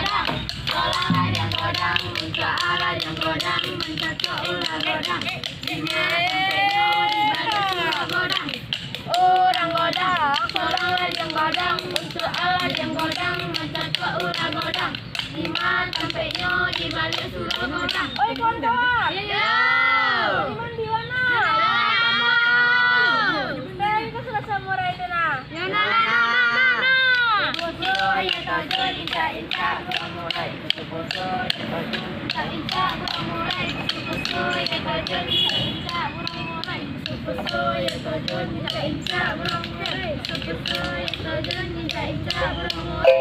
godang, sekolah ladang godang, muncak ladang godang, mencocok ulah godang, lima tempenya di balik surah godang. Orang godang, sekolah ladang godang, muncak ladang godang, mencocok ulah godang, lima tempenya di balik surah godang. Oi kawan-kawan. Iya. Iman di mana? Kita sudah samurai itu nah. Ya na. Boso ya tojo inca mulai boso ya tojo inca mulai boso ya tojo inca mulai boso ya tojo inca mulai boso ya tojo inca mulai